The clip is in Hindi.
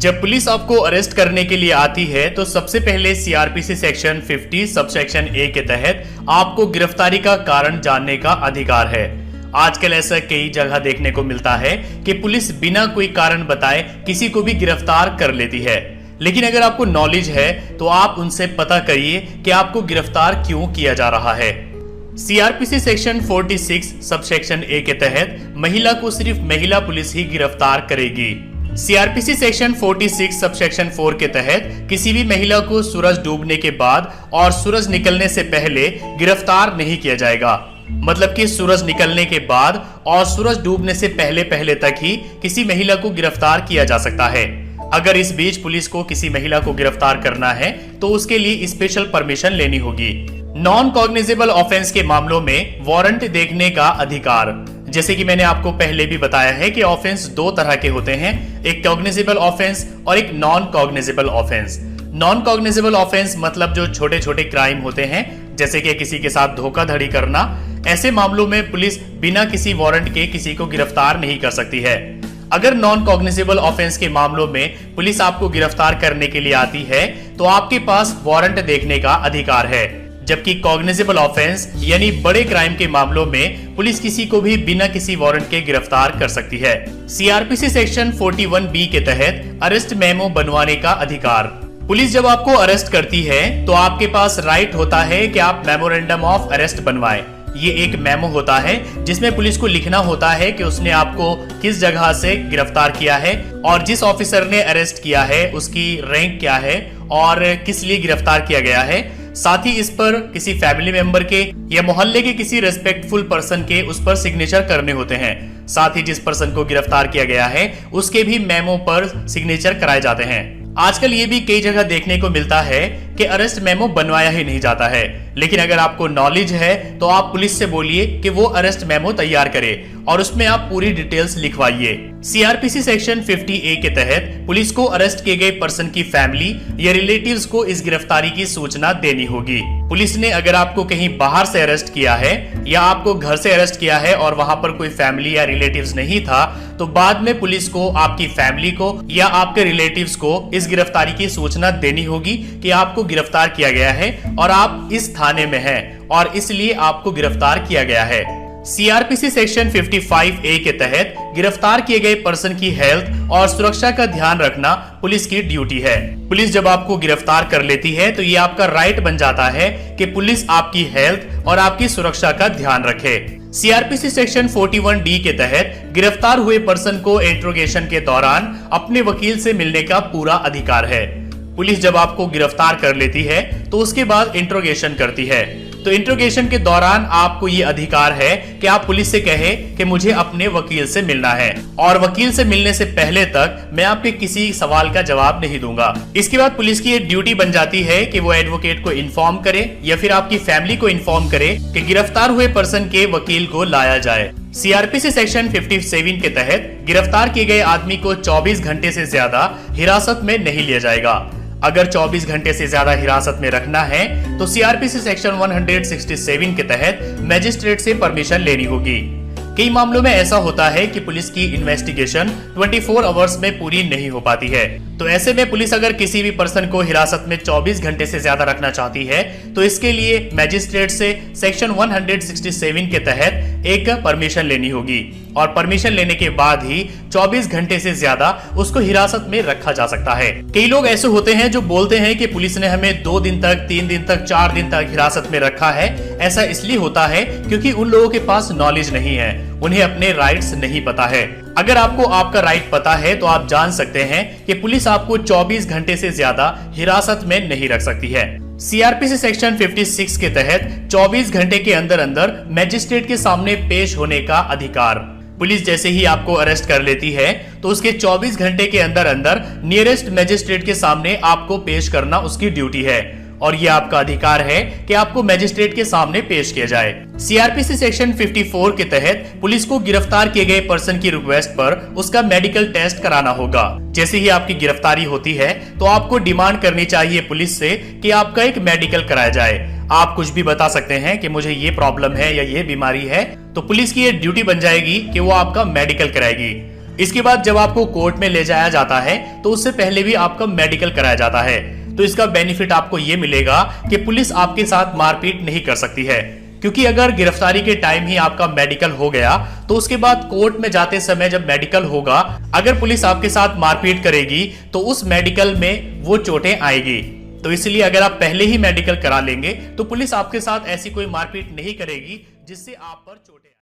जब पुलिस आपको अरेस्ट करने के लिए आती है तो सबसे पहले सीआरपीसी सेक्शन 50 सबसेक्शन ए के तहत आपको गिरफ्तारी का कारण जानने का अधिकार है। आजकल ऐसा कई जगह देखने को मिलता है कि पुलिस बिना कोई कारण बताए किसी को भी गिरफ्तार कर लेती है, लेकिन अगर आपको नॉलेज है तो आप उनसे पता करिए कि आपको गिरफ्तार क्यों किया जा रहा है। सीआरपीसी सेक्शन 46 सबसेक्शन ए के तहत महिला को सिर्फ महिला पुलिस ही गिरफ्तार करेगी। सीआरपीसी सेक्शन 46 सबसेक्शन 4 के तहत किसी भी महिला को सूरज डूबने के बाद और सूरज निकलने से पहले गिरफ्तार नहीं किया जाएगा। मतलब कि सूरज निकलने के बाद और सूरज डूबने से पहले तक ही किसी महिला को गिरफ्तार किया जा सकता है। अगर इस बीच पुलिस को किसी महिला को गिरफ्तार करना है तो उसके लिए स्पेशल परमिशन लेनी होगी। नॉन कॉग्निजेबल ऑफेंस के मामलों में वारंट देखने का अधिकार। जैसे कि मैंने आपको पहले भी बताया है कि ऑफेंस दो तरह के होते हैं, एक कॉग्निजेबल ऑफेंस और एक non cognizable offence. Non cognizable offence मतलब जो छोटे छोटे क्राइम होते हैं, जैसे कि किसी के साथ धोखाधड़ी करना, ऐसे मामलों में पुलिस बिना किसी वारंट के किसी को गिरफ्तार नहीं कर सकती है। अगर नॉन कॉग्निजेबल ऑफेंस के मामलों में पुलिस आपको गिरफ्तार करने के लिए आती है तो आपके पास वारंट देखने का अधिकार है, जबकि कॉग्निजेबल ऑफेंस यानी बड़े क्राइम के मामलों में पुलिस किसी को भी बिना किसी वारंट के गिरफ्तार कर सकती है। सीआरपीसी सेक्शन 41 बी के तहत अरेस्ट मेमो बनवाने का अधिकार। पुलिस जब आपको अरेस्ट करती है तो आपके पास राइट होता है कि आप मेमोरेंडम ऑफ अरेस्ट बनवाएं। ये एक मेमो होता है जिसमें पुलिस को लिखना होता है कि उसने आपको किस जगह से गिरफ्तार किया है और जिस ऑफिसर ने अरेस्ट किया है उसकी रैंक क्या है और किस लिए गिरफ्तार किया गया है। साथ ही इस पर किसी फैमिली मेंबर के या मोहल्ले के किसी रेस्पेक्टफुल पर्सन के उस पर सिग्नेचर करने होते हैं। साथ ही जिस पर्सन को गिरफ्तार किया गया है उसके भी मेमो पर सिग्नेचर कराए जाते हैं। आजकल ये भी कई जगह देखने को मिलता है कि अरेस्ट मेमो बनवाया ही नहीं जाता है, लेकिन अगर आपको नॉलेज है तो आप पुलिस से बोलिए कि वो अरेस्ट मेमो तैयार करे और उसमें आप पूरी डिटेल्स लिखवाइए। सीआरपीसी सेक्शन 50A के तहत पुलिस को अरेस्ट किए गए पर्सन की फैमिली या रिलेटिव्स को इस गिरफ्तारी की सूचना देनी होगी। पुलिस ने अगर आपको कहीं बाहर से अरेस्ट किया है या आपको घर से अरेस्ट किया है और वहां पर कोई फैमिली या रिलेटिव्स नहीं था तो बाद में पुलिस को आपकी फैमिली को या आपके रिलेटिव्स को इस गिरफ्तारी की सूचना देनी होगी कि आपको गिरफ्तार किया गया है और आप इस थाने में हैं और इसलिए आपको गिरफ्तार किया गया है। सीआरपीसी सेक्शन 55A के तहत गिरफ्तार किए गए पर्सन की हेल्थ और सुरक्षा का ध्यान रखना पुलिस की ड्यूटी है। पुलिस जब आपको गिरफ्तार कर लेती है तो ये आपका राइट बन जाता है कि पुलिस आपकी हेल्थ और आपकी सुरक्षा का ध्यान रखे। सीआरपीसी सेक्शन 41D के तहत गिरफ्तार हुए पर्सन को इंट्रोगेशन के दौरान अपने वकील से मिलने का पूरा अधिकार है। पुलिस जब आपको गिरफ्तार कर लेती है तो उसके बाद इंट्रोगेशन करती है, तो इंट्रोगेशन के दौरान आपको ये अधिकार है कि आप पुलिस से कहें कि मुझे अपने वकील से मिलना है और वकील से मिलने से पहले तक मैं आपके किसी सवाल का जवाब नहीं दूंगा। इसके बाद पुलिस की ये ड्यूटी बन जाती है कि वो एडवोकेट को इन्फॉर्म करे या फिर आपकी फैमिली को इन्फॉर्म करे कि गिरफ्तार हुए पर्सन के वकील को लाया जाए। सीआरपीसी सेक्शन 57 के तहत गिरफ्तार किए गए आदमी को 24 घंटे से ज्यादा हिरासत में नहीं लिया जाएगा। अगर 24 घंटे से ज्यादा हिरासत में रखना है तो सीआरपीसी सेक्शन 167 के तहत मजिस्ट्रेट से परमिशन लेनी होगी। कई मामलों में ऐसा होता है कि पुलिस की इन्वेस्टिगेशन 24 आवर्स में पूरी नहीं हो पाती है, तो ऐसे में पुलिस अगर किसी भी पर्सन को हिरासत में 24 घंटे से ज्यादा रखना चाहती है तो इसके लिए मजिस्ट्रेट से सेक्शन 167 के तहत एक परमिशन लेनी होगी और परमिशन लेने के बाद ही 24 घंटे से ज्यादा उसको हिरासत में रखा जा सकता है। कई लोग ऐसे होते हैं जो बोलते हैं कि पुलिस ने हमें 2 दिन तक, 3 दिन तक, 4 दिन तक हिरासत में रखा है। ऐसा इसलिए होता है क्योंकि उन लोगों के पास नॉलेज नहीं है, उन्हें अपने राइट्स नहीं पता है। अगर आपको आपका राइट पता है तो आप जान सकते हैं कि पुलिस आपको 24 घंटे से ज्यादा हिरासत में नहीं रख सकती है। सीआरपीसी सेक्शन 56 के तहत 24 घंटे के अंदर अंदर मजिस्ट्रेट के सामने पेश होने का अधिकार। पुलिस जैसे ही आपको अरेस्ट कर लेती है तो उसके 24 घंटे के अंदर अंदर नियरेस्ट मजिस्ट्रेट के सामने आपको पेश करना उसकी ड्यूटी है और यह आपका अधिकार है कि आपको मजिस्ट्रेट के सामने पेश किया जाए। सीआरपीसी सेक्शन 54 के तहत पुलिस को गिरफ्तार किए गए पर्सन की रिक्वेस्ट पर उसका मेडिकल टेस्ट कराना होगा। जैसे ही आपकी गिरफ्तारी होती है तो आपको डिमांड करनी चाहिए पुलिस से कि आपका एक मेडिकल कराया जाए। आप कुछ भी बता सकते हैं कि मुझे ये प्रॉब्लम है या ये बीमारी है, तो पुलिस की ये ड्यूटी बन जाएगी कि वो आपका मेडिकल कराएगी। इसके बाद जब आपको कोर्ट में ले जाया जाता है तो उससे पहले भी आपका मेडिकल कराया जाता है। तो इसका बेनिफिट आपको ये मिलेगा कि पुलिस आपके साथ मारपीट नहीं कर सकती है, क्योंकि अगर गिरफ्तारी के टाइम ही आपका मेडिकल हो गया तो उसके बाद कोर्ट में जाते समय जब मेडिकल होगा, अगर पुलिस आपके साथ मारपीट करेगी तो उस मेडिकल में वो चोटें आएगी। तो इसलिए अगर आप पहले ही मेडिकल करा लेंगे तो पुलिस आपके साथ ऐसी कोई मारपीट नहीं करेगी जिससे आप पर चोटें